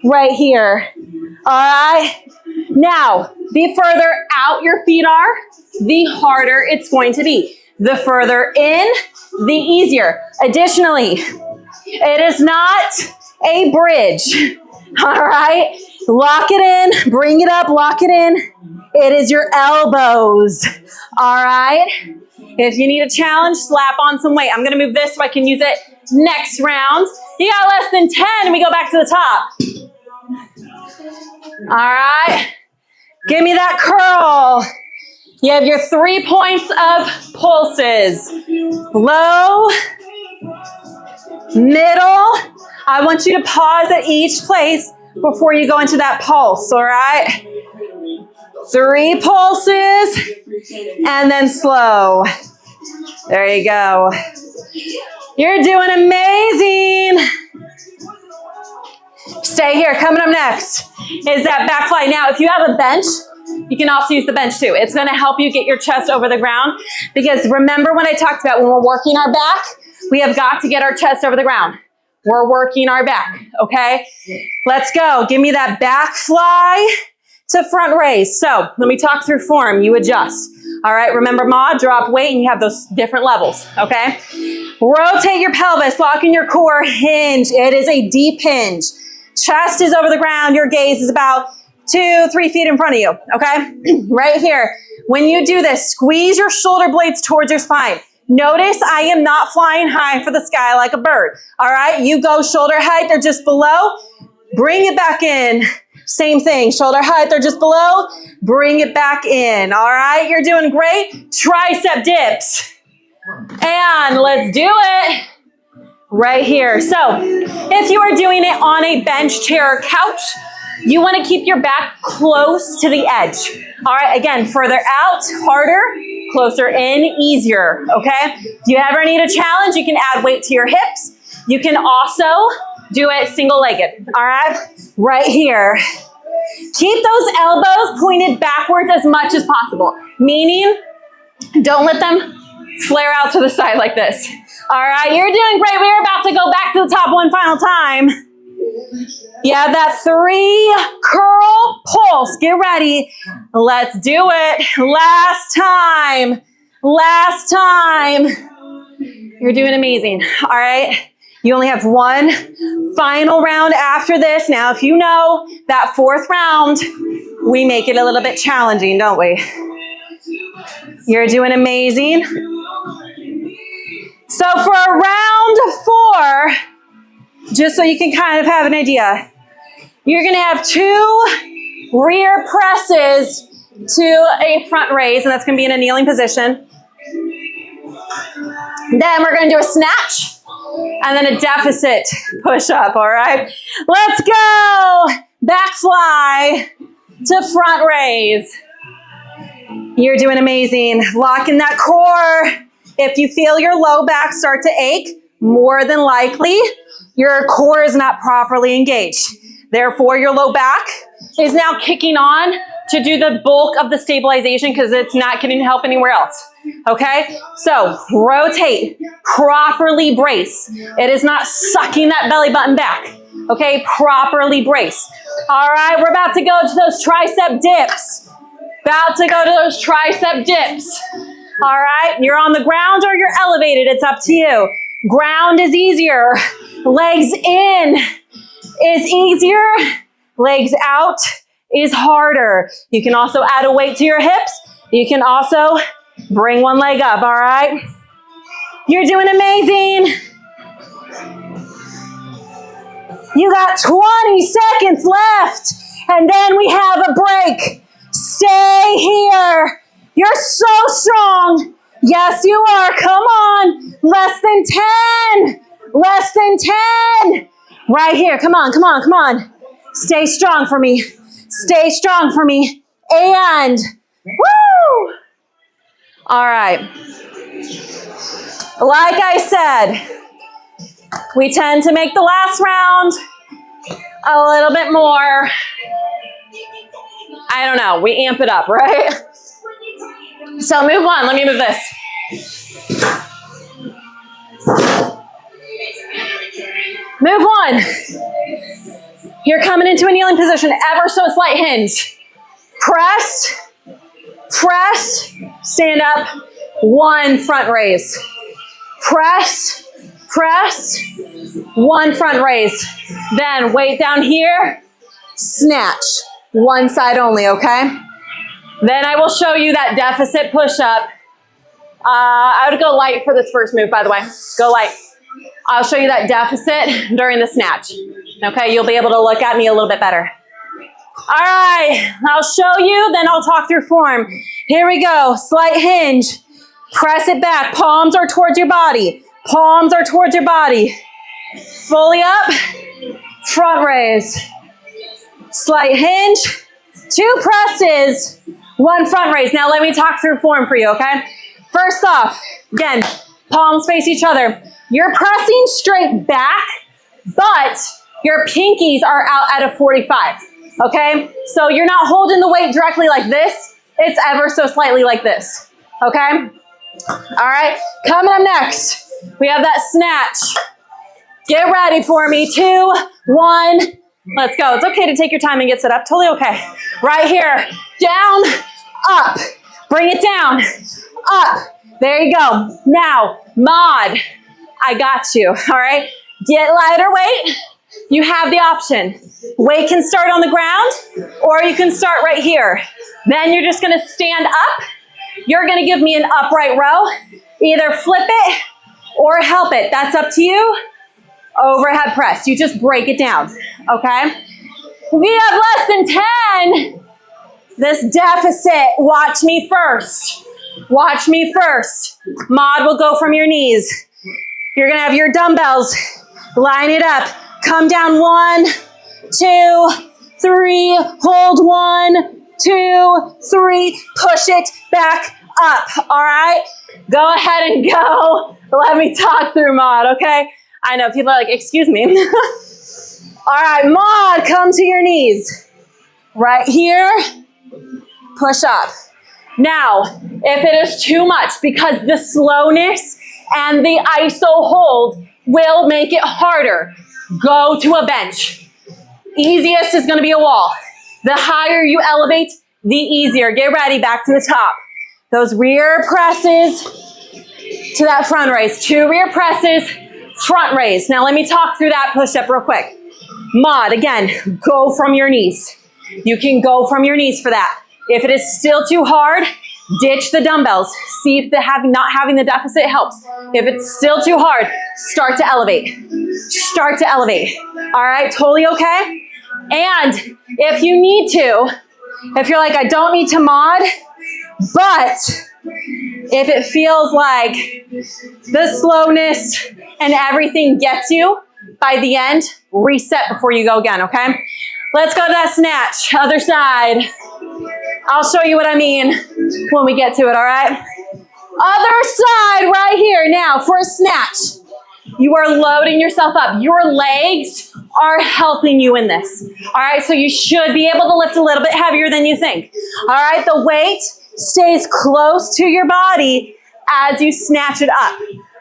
right here. All right. Now, the further out your feet are, the harder it's going to be. The further in, the easier. Additionally, it is not a bridge. All right. Lock it in, bring it up, lock it in. It is your elbows. All right. If you need a challenge, slap on some weight. I'm gonna move this so I can use it next round. You got less than 10 and we go back to the top. All right, give me that curl. You have your 3 points of pulses. Low, middle. I want you to pause at each place before you go into that pulse, all right? 3 pulses, and then slow. There you go. You're doing amazing. Stay here. Coming up next is that back fly. Now, if you have a bench, you can also use the bench too. It's going to help you get your chest over the ground, because remember when I talked about when we're working our back, we have got to get our chest over the ground. We're working our back, okay? Let's go. Give me that back fly to front raise. So let me talk through form. You adjust. All right, remember mod, drop weight, and you have those different levels, okay? Rotate your pelvis, lock in your core, hinge. It is a deep hinge. Chest is over the ground. Your gaze is about 2-3 feet in front of you, okay? Right here. When you do this, squeeze your shoulder blades towards your spine. Notice I am not flying high for the sky like a bird, all right? You go shoulder height, they're just below. Bring it back in. Same thing, shoulder height, they're just below. Bring it back in, all right? You're doing great. Tricep dips. And let's do it right here. So if you are doing it on a bench, chair, or couch, you want to keep your back close to the edge. All right, again, further out, harder, closer in, easier, okay? If you ever need a challenge, you can add weight to your hips. You can also do it single-legged, all right? Right here. Keep those elbows pointed backwards as much as possible, meaning don't let them flare out to the side like this. All right, you're doing great. We're about to go back to the top one final time. You have that 3 curl pulse. Get ready. Let's do it. Last time. Last time. You're doing amazing. All right. You only have one final round after this. Now, if you know that 4th round, we make it a little bit challenging, don't we? You're doing amazing. So for round 4, just so you can kind of have an idea, you're going to have 2 rear presses to a front raise, and that's going to be in a kneeling position. Then we're going to do a snatch and then a deficit push-up, all right? Let's go! Back fly to front raise. You're doing amazing. Lock in that core. If you feel your low back start to ache, more than likely, your core is not properly engaged. Therefore, your low back is now kicking on to do the bulk of the stabilization because it's not getting help anywhere else. Okay, so rotate, properly brace. It is not sucking that belly button back. Okay, properly brace. All right, we're about to go to those tricep dips. About to go to those tricep dips. All right, you're on the ground or you're elevated. It's up to you. Ground is easier. Legs in is easier. Legs out is harder. You can also add a weight to your hips. You can also bring one leg up, all right? You're doing amazing. You got 20 seconds left, and then we have a break. Stay here. You're so strong. Yes, you are. Come on. Less than 10. Less than 10. Right here. Come on, come on, come on. Stay strong for me. Stay strong for me. And woo! All right. Like I said, we tend to make the last round a little bit more, I don't know, we amp it up, right? So move one. Let me move this. Move one. You're coming into a kneeling position, ever so slight hinge. Press, press, stand up, one front raise. Press, press, one front raise. Then weight down here, snatch, one side only, okay? Then I will show you that deficit push-up. I would go light for this first move, by the way. Go light. I'll show you that deficit during the snatch. Okay, you'll be able to look at me a little bit better. All right, I'll show you, then I'll talk through form. Here we go, slight hinge. Press it back, palms are towards your body. Palms are towards your body. Fully up, front raise. Slight hinge, 2 presses, 1 front raise. Now let me talk through form for you, okay? First off, again, palms face each other. You're pressing straight back, but your pinkies are out at a 45, okay? So you're not holding the weight directly like this. It's ever so slightly like this, okay? All right, coming up next, we have that snatch. Get ready for me, 2, 1, let's go. It's okay to take your time and get set up, totally okay. Right here, down, up, bring it down, up. There you go. Now, mod, I got you, all right? Get lighter weight. You have the option. Weight can start on the ground or you can start right here. Then you're just gonna stand up. You're gonna give me an upright row. Either flip it or help it. That's up to you. Overhead press. You just break it down, okay? We have less than 10. This deficit, watch me first. Watch me first. Mod will go from your knees. You're gonna have your dumbbells. Line it up. Come down 1, 2, 3. Hold 1, 2, 3. Push it back up. All right? Go ahead and go. Let me talk through mod, okay? I know people are like, excuse me. All right, mod, come to your knees. Right here, push up. Now, if it is too much, because the slowness and the ISO hold will make it harder, go to a bench. Easiest is gonna be a wall. The higher you elevate, the easier. Get ready, back to the top. Those rear presses to that front raise. 2 rear presses, front raise. Now let me talk through that push-up real quick. Mod, again, go from your knees. You can go from your knees for that. If it is still too hard, ditch the dumbbells. See if not having the deficit helps. If it's still too hard, start to elevate. Start to elevate. All right, totally okay? And if you need to, if you're like, I don't need to mod, but if it feels like the slowness and everything gets you, by the end, reset before you go again, okay? Let's go to that snatch, other side. I'll show you what I mean when we get to it, all right? Other side right here. Now, for a snatch, you are loading yourself up. Your legs are helping you in this, all right? So you should be able to lift a little bit heavier than you think, all right? The weight stays close to your body as you snatch it up.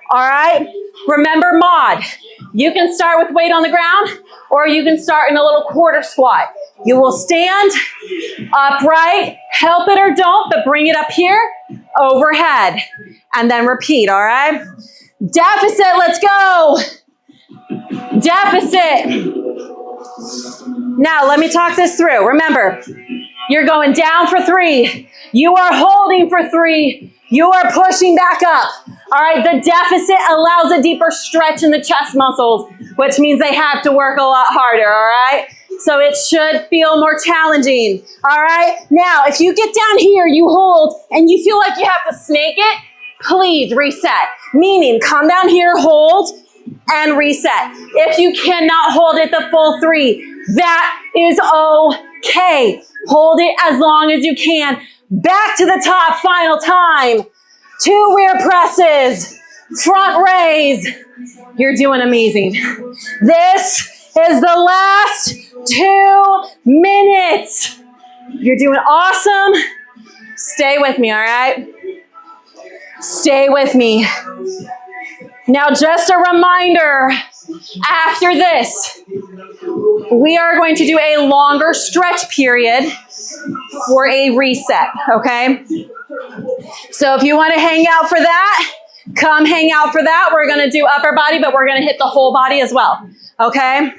All right? Remember mod. You can start with weight on the ground, or you can start in a little quarter squat. You will stand upright, help it or don't, but bring it up here, overhead, and then repeat, all right? Deficit, let's go. Deficit. Now, let me talk this through. Remember, you're going down for 3. You are holding for 3. You are pushing back up. All right, the deficit allows a deeper stretch in the chest muscles, which means they have to work a lot harder, all right? So it should feel more challenging, all right? Now, if you get down here, you hold, and you feel like you have to snake it, please reset. Meaning, come down here, hold, and reset. If you cannot hold it the full 3, that is okay. Hold it as long as you can. Back to the top, final time. 2 rear presses, front raise. You're doing amazing. This is the last 2 minutes. You're doing awesome. Stay with me, all right? Stay with me. Now, just a reminder, after this, we are going to do a longer stretch period for a reset, okay? So if you want to hang out for that, come hang out for that. We're going to do upper body, but we're going to hit the whole body as well, okay?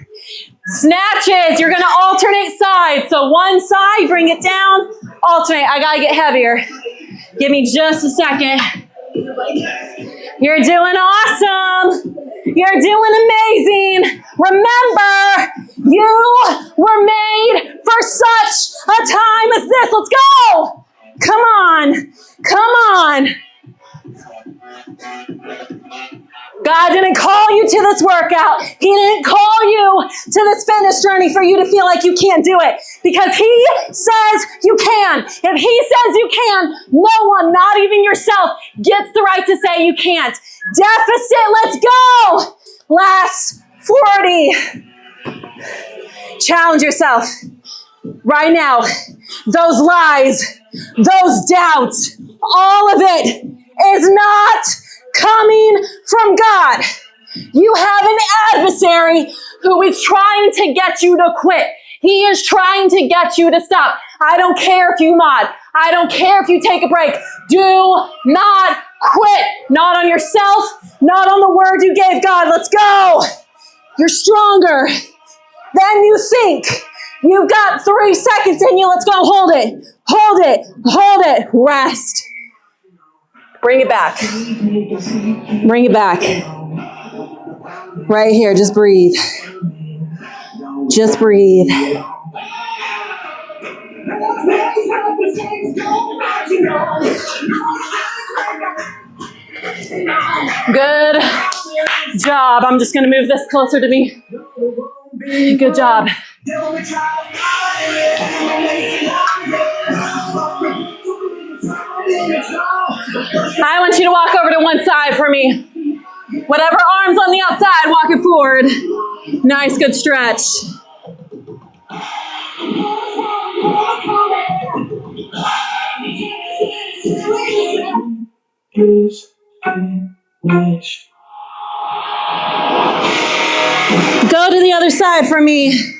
Snatches, you're going to alternate sides. So one side, bring it down, alternate. I got to get heavier. Give me just a second. You're doing awesome. You're doing amazing. Remember, you were made for such a time as this. Let's go. Come on. Come on. God didn't call you to this workout. He didn't call you to this fitness journey for you to feel like you can't do it. Because He says you can. If He says you can, no one, not even yourself, gets the right to say you can't. Deficit, let's go. Last 40. Challenge yourself right now. Those lies, those doubts, all of it is not coming from God. You have an adversary who is trying to get you to quit. He is trying to get you to stop. I don't care if you mod. I don't care if you take a break. Do not quit. Not on yourself, not on the word you gave God. Let's go. You're stronger than you think. You've got 3 seconds in you. Let's go. Hold it. Hold it. Hold it. Rest. Bring it back. Bring it back. Right here. Just breathe. Just breathe. Good job. I'm just going to move this closer to me. Good job. I want you to walk over to one side for me. Whatever arms on the outside, walk it forward. Nice, good stretch. Go to the other side for me.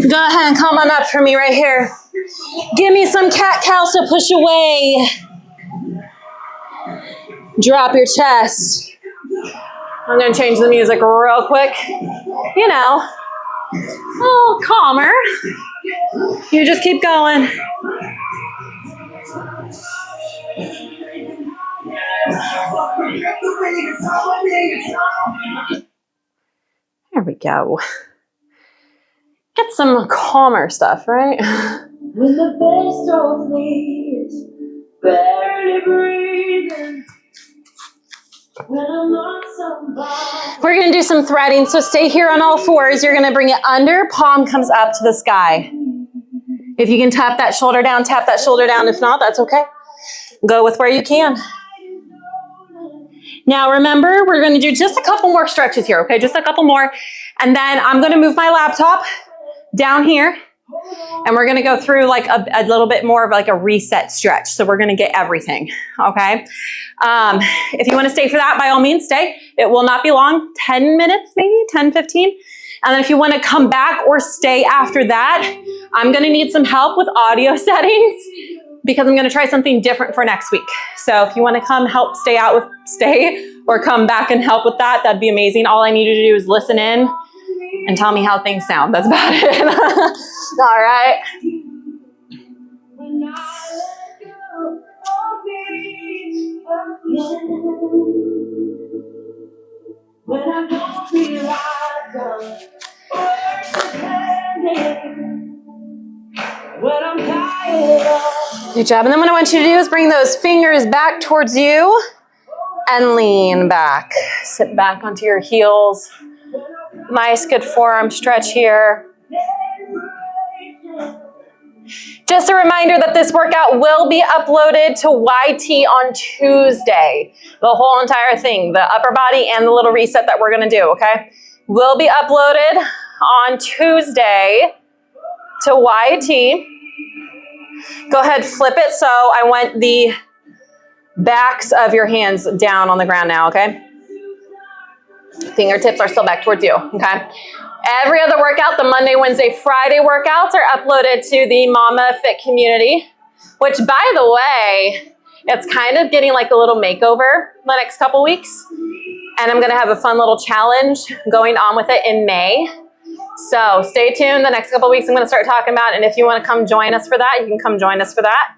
Go ahead and come on up for me right here. Give me some cat-cows to push away. Drop your chest. I'm going to change the music real quick. You know, a little calmer. You just keep going. There we go. Get some calmer stuff, right? When the best of me is barely breathing. We're going to do some threading, so stay here on all fours. You're going to bring it under, palm comes up to the sky. If you can tap that shoulder down, tap that shoulder down. If not, that's okay. Go with where you can. Now remember, we're going to do just a couple more stretches here, okay? Just a couple more. And then I'm going to move my laptop down here. And we're going to go through like a little bit more of like a reset stretch. So we're going to get everything, okay? If you want to stay for that, by all means, stay. It will not be long, 10 minutes maybe, 10, 15. And then if you want to come back or stay after that, I'm going to need some help with audio settings because I'm going to try something different for next week. So if you want to come help stay or come back and help with that, that'd be amazing. All I need you to do is listen in and tell me how things sound. That's about it. All right. Good job. And then what I want you to do is bring those fingers back towards you and lean back. Sit back onto your heels. Nice, good forearm stretch here. Just a reminder that this workout will be uploaded to YT on Tuesday. The whole entire thing, the upper body and the little reset that we're going to do, okay? Will be uploaded on Tuesday to YT. Go ahead, flip it. So I want the backs of your hands down on the ground now, okay? Fingertips are still back towards you, okay? Every other workout, the Monday, Wednesday, Friday workouts are uploaded to the Momma Fit Community, which, by the way, it's kind of getting like a little makeover the next couple weeks. And I'm going to have a fun little challenge going on with it in May. So stay tuned. The next couple weeks I'm going to start talking about, and if you want to come join us for that, you can come join us for that.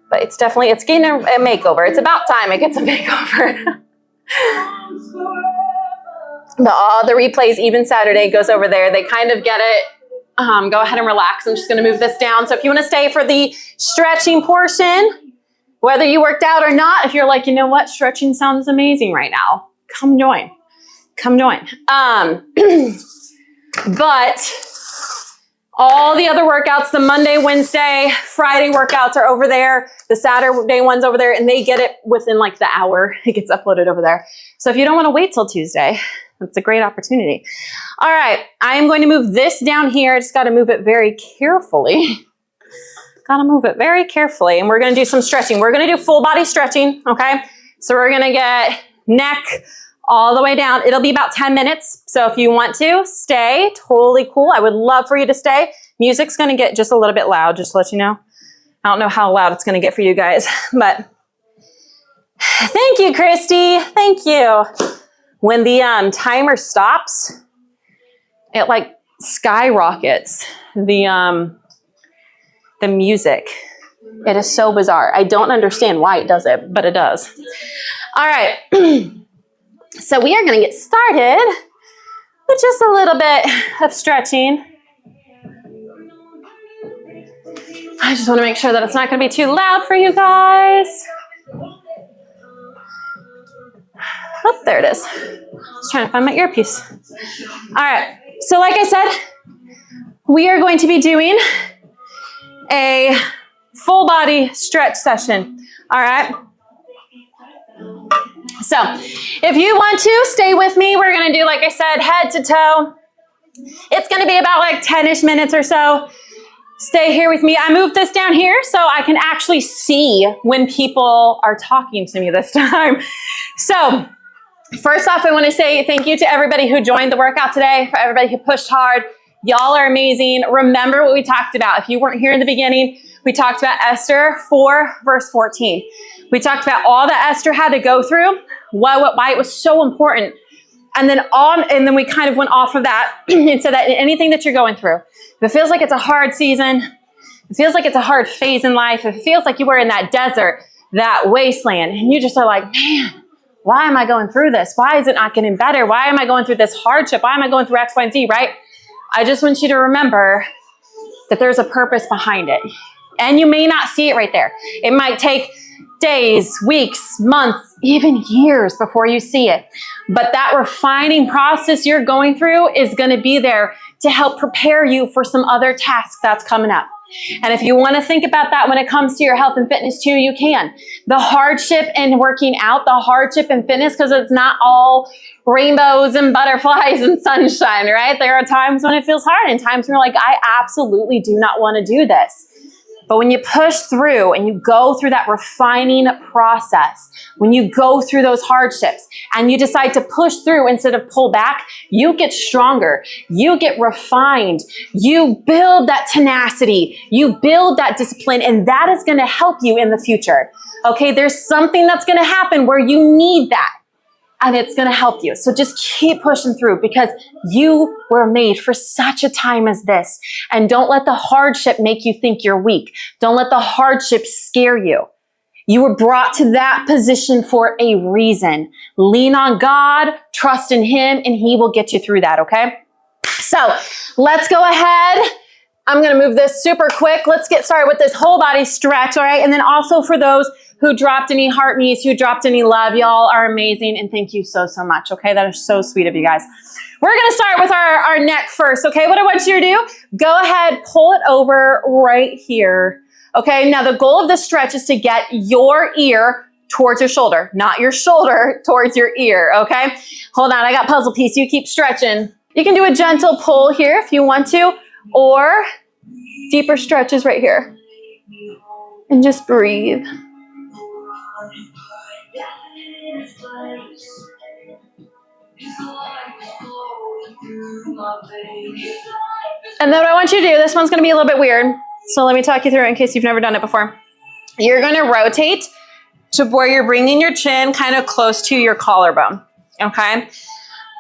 But it's getting a makeover. It's about time it gets a makeover. All the replays, even Saturday, goes over there. They kind of get it. Go ahead and relax. I'm just going to move this down. So if you want to stay for the stretching portion, whether you worked out or not, if you're like, you know what, stretching sounds amazing right now, come join. Come join. But all the other workouts, the Monday, Wednesday, Friday workouts are over there. The Saturday one's over there, and they get it within like the hour. It gets uploaded over there. So if you don't want to wait till Tuesday, that's a great opportunity. All right, I am going to move this down here. I just got to move it very carefully. Got to move it very carefully. And we're going to do some stretching. We're going to do full body stretching, okay? So we're going to get neck all the way down. It'll be about 10 minutes. So if you want to stay, totally cool. I would love for you to stay. Music's going to get just a little bit loud, just to let you know. I don't know how loud it's going to get for you guys, but thank you, Christy. Thank you. When the timer stops, it like skyrockets the music. It is so bizarre. I don't understand why it does it, but it does. All right. So we are going to get started with just a little bit of stretching. I just want to make sure that it's not going to be too loud for you guys. Oh, there it is. Just trying to find my earpiece. All right. So like I said, we are going to be doing a full body stretch session. All right. So if you want to stay with me, we're going to do, like I said, head to toe. It's going to be about like 10-ish minutes or so. Stay here with me. I moved this down here so I can actually see when people are talking to me this time. So first off, I want to say thank you to everybody who joined the workout today, for everybody who pushed hard. Y'all are amazing. Remember what we talked about. If you weren't here in the beginning, we talked about Esther 4, verse 14. We talked about all that Esther had to go through, why it was so important. And then we kind of went off of that and said that anything that you're going through, if it feels like it's a hard season, it feels like it's a hard phase in life, if it feels like you were in that desert, that wasteland, and you just are like, man, why am I going through this? Why is it not getting better? Why am I going through this hardship? Why am I going through X, Y, and Z, right? I just want you to remember that there's a purpose behind it. And you may not see it right there. It might take days, weeks, months, even years before you see it. But that refining process you're going through is going to be there to help prepare you for some other tasks that's coming up. And if you want to think about that when it comes to your health and fitness too, you can. The hardship in working out, the hardship in fitness, because it's not all rainbows and butterflies and sunshine, right? There are times when it feels hard and times when you're like, I absolutely do not want to do this. But when you push through and you go through that refining process, when you go through those hardships and you decide to push through instead of pull back, you get stronger, you get refined, you build that tenacity, you build that discipline, and that is going to help you in the future. Okay, there's something that's going to happen where you need that. And it's going to help you. So just keep pushing through because you were made for such a time as this. And don't let the hardship make you think you're weak. Don't let the hardship scare you. You were brought to that position for a reason. Lean on God, trust in Him, and He will get you through that, okay? So let's go ahead. I'm going to move this super quick. Let's get started with this whole body stretch, all right? And then also for those who dropped any heart me's, who dropped any love, y'all are amazing, and thank you so, so much, okay? That is so sweet of you guys. We're going to start with our neck first, okay? What I want you to do, go ahead, pull it over right here, okay? Now, the goal of this stretch is to get your ear towards your shoulder, not your shoulder towards your ear, okay? Hold on, I got puzzle piece. You keep stretching. You can do a gentle pull here if you want to, or deeper stretches right here. And just breathe. And then what I want you to do, this one's going to be a little bit weird. So let me talk you through it in case you've never done it before. You're going to rotate to where you're bringing your chin kind of close to your collarbone. Okay.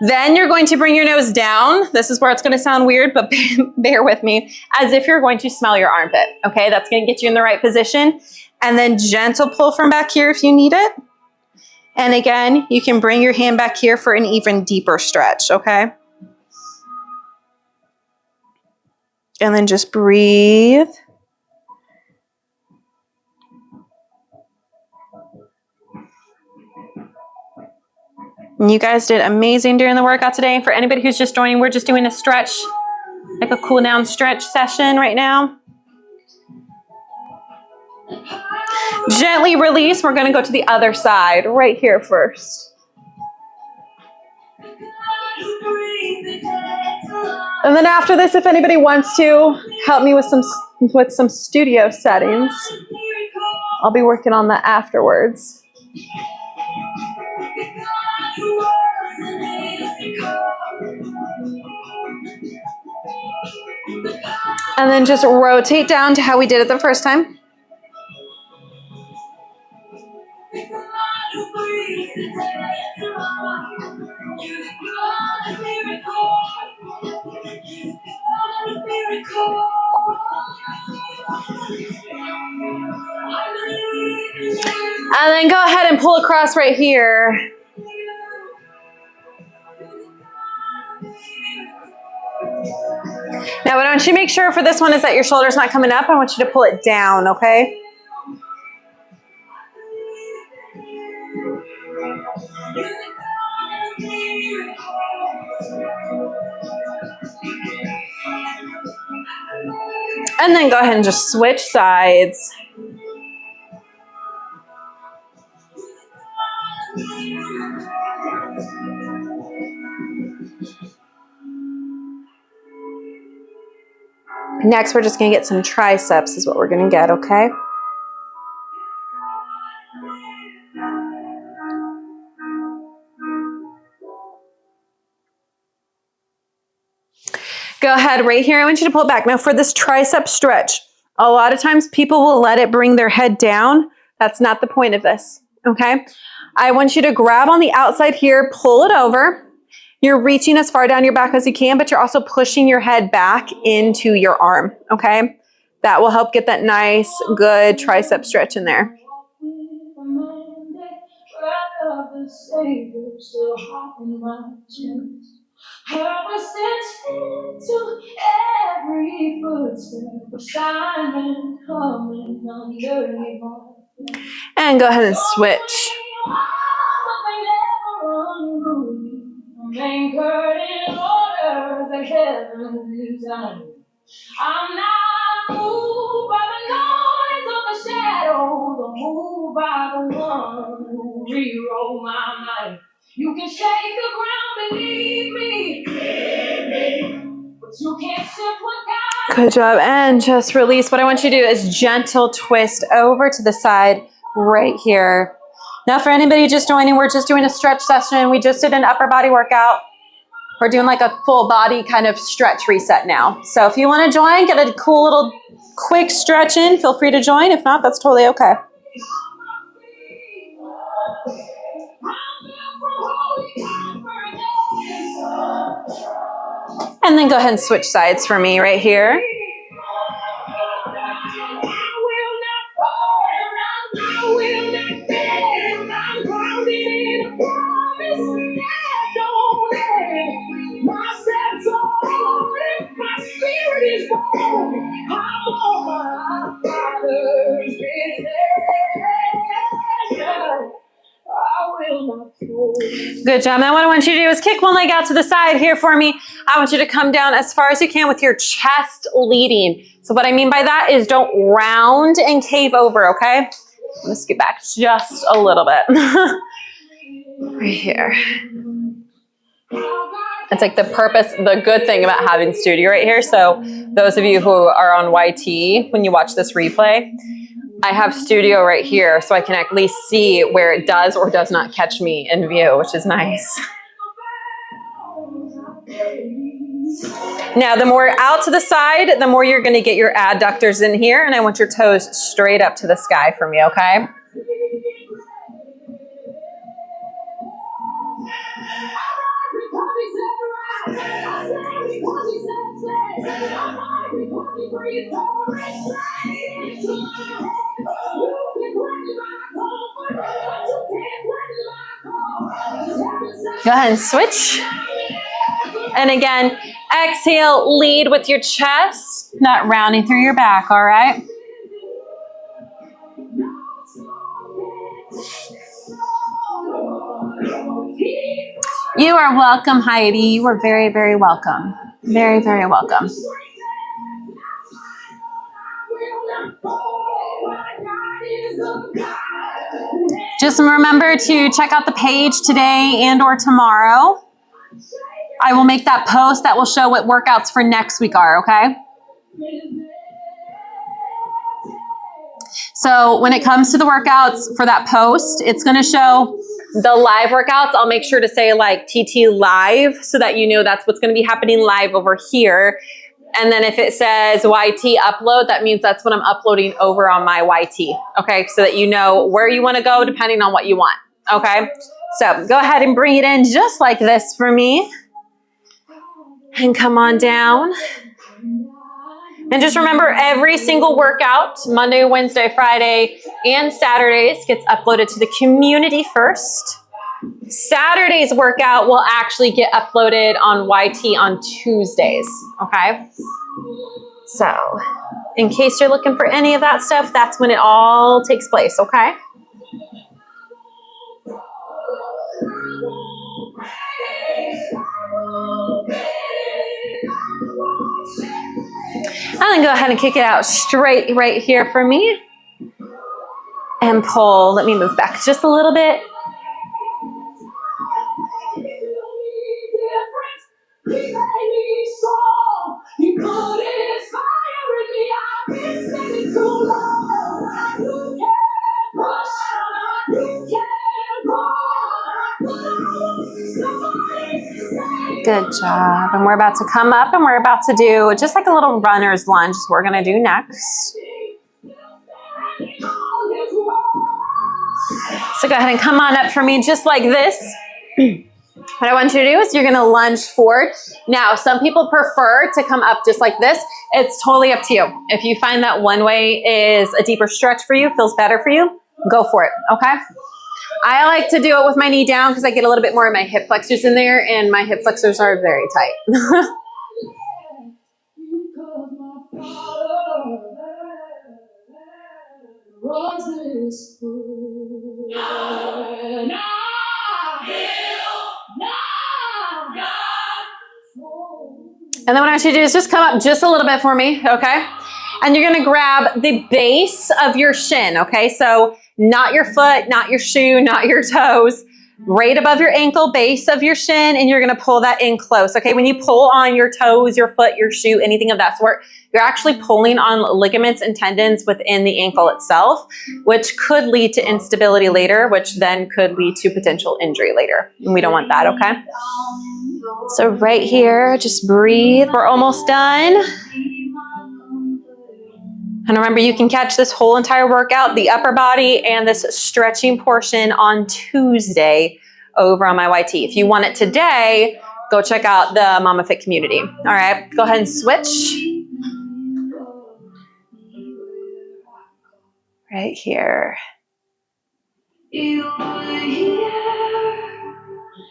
Then you're going to bring your nose down. This is where it's going to sound weird, but bear with me, as if you're going to smell your armpit. Okay. That's going to get you in the right position. And then gentle pull from back here if you need it. And again, you can bring your hand back here for an even deeper stretch, okay? And then just breathe. And you guys did amazing during the workout today. For anybody who's just joining, we're just doing a stretch, like a cool down stretch session right now. Gently release. We're going to go to the other side right here first. And then after this, if anybody wants to help me with some studio settings, I'll be working on that afterwards. And then just rotate down to how we did it the first time. And then go ahead and pull across right here. Now, what I want you to make sure for this one is that your shoulder's not coming up. I want you to pull it down, okay? And then go ahead and just switch sides. Next, we're just going to get some triceps is what we're going to get, okay? Go ahead right here. I want you to pull it back. Now for this tricep stretch, a lot of times people will let it bring their head down. That's not the point of this, okay? I want you to grab on the outside here, pull it over. You're reaching as far down your back as you can, but you're also pushing your head back into your arm, okay? That will help get that nice, good tricep stretch in there. And go ahead and switch. I'm not moved by the noise of the shadows, I'm moved by the one who rewrote my life. You can shake the ground beneath me, but you can't shift what God. Good job. And just release. What I want you to do is gentle twist over to the side right here. Now for anybody just joining, we're just doing a stretch session. We just did an upper body workout. We're doing like a full body kind of stretch reset now. So if you want to join, get a cool little quick stretch in, feel free to join. If not, that's totally okay. And then go ahead and switch sides for me right here. Good job. Now what I want you to do is kick one leg out to the side here for me. I want you to come down as far as you can with your chest leading. So what I mean by that is don't round and cave over, okay? Let's get back just a little bit. Right here. It's like the purpose, the good thing about having studio right here. So those of you who are on YT, when you watch this replay, I have studio right here so I can at least see where it does or does not catch me in view, which is nice. Now, the more out to the side, the more you're going to get your adductors in here, and I want your toes straight up to the sky for me, okay? Go ahead and switch. And again, exhale, lead with your chest, not rounding through your back, all right? You are welcome, Heidi. You are very, very welcome. Very, very welcome. Just remember to check out the page today and or tomorrow. I will make that post that will show what workouts for next week are, okay? So when it comes to the workouts for that post, it's going to show the live workouts. I'll make sure to say like TT live so that you know that's what's going to be happening live over here. And then if it says YT upload, that means that's what I'm uploading over on my YT. Okay, so that you know where you want to go depending on what you want. Okay, so go ahead and bring it in just like this for me. And come on down. And just remember, every single workout, Monday, Wednesday, Friday, and Saturdays gets uploaded to the community first. Saturday's workout will actually get uploaded on YT on Tuesdays, okay? So, in case you're looking for any of that stuff, that's when it all takes place, okay? And then go ahead and kick it out straight right here for me. And pull. Let me move back just a little bit. Good job. And we're about to come up and we're about to do just like a little runner's lunge is what we're going to do next. So go ahead and come on up for me just like this. What I want you to do is you're going to lunge forward. Now, some people prefer to come up just like this. It's totally up to you. If you find that one way is a deeper stretch for you, feels better for you, go for it, okay? I like to do it with my knee down because I get a little bit more of my hip flexors in there, and my hip flexors are very tight. And then what I want you to do is just come up just a little bit for me, okay? And you're gonna grab the base of your shin, okay? So not your foot, not your shoe, not your toes, right above your ankle, base of your shin, and you're gonna pull that in close, okay? When you pull on your toes, your foot, your shoe, anything of that sort, you're actually pulling on ligaments and tendons within the ankle itself, which could lead to instability later, which then could lead to potential injury later. And we don't want that, okay? So right here, just breathe. We're almost done. And remember, you can catch this whole entire workout, the upper body and this stretching portion on Tuesday over on my YT. If you want it today, go check out the Momma Fit Community. All right, go ahead and switch. Right here. You were here.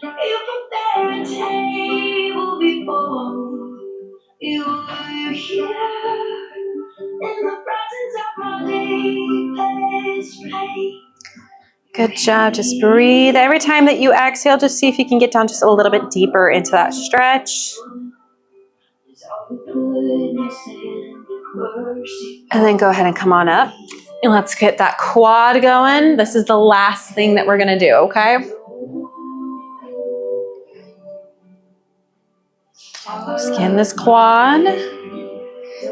You prepared a table before me. You were here in the presence of my deepest pain. Good job. Just breathe. Every time that you exhale, just see if you can get down just a little bit deeper into that stretch. And then go ahead and come on up. And let's get that quad going. This is the last thing that we're going to do, okay? Scan this quad.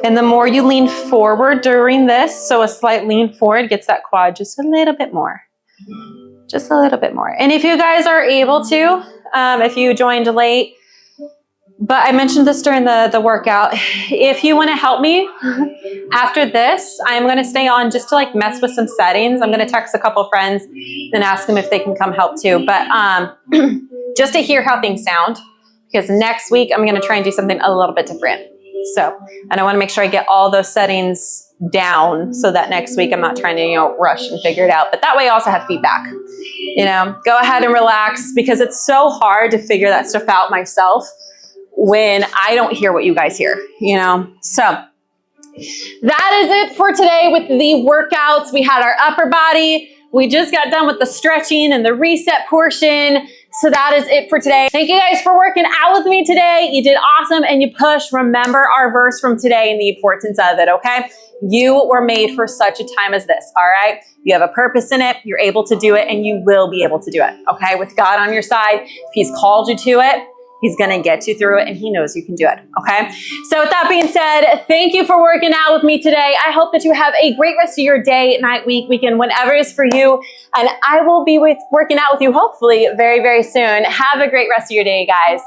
And the more you lean forward during this, so a slight lean forward gets that quad just a little bit more. Just a little bit more. And if you guys are able to, if you joined late, but I mentioned this during the workout, if you want to help me after this, I'm going to stay on just to like mess with some settings. I'm going to text a couple friends and ask them if they can come help too. But just to hear how things sound, because next week I'm going to try and do something a little bit different. So, and I want to make sure I get all those settings down so that next week I'm not trying to, rush and figure it out. But that way I also have feedback. Go ahead and relax, because it's so hard to figure that stuff out myself when I don't hear what you guys hear, So that is it for today with the workouts. We had our upper body. We just got done with the stretching and the reset portion. So that is it for today. Thank you guys for working out with me today. You did awesome and you pushed. Remember our verse from today and the importance of it, okay? You were made for such a time as this, all right? You have a purpose in it. You're able to do it and you will be able to do it, okay? With God on your side, if He's called you to it, He's going to get you through it and He knows you can do it, okay? So with that being said, thank you for working out with me today. I hope that you have a great rest of your day, night, week, weekend, whenever it is for you. And I will be working out with you hopefully very, very soon. Have a great rest of your day, guys.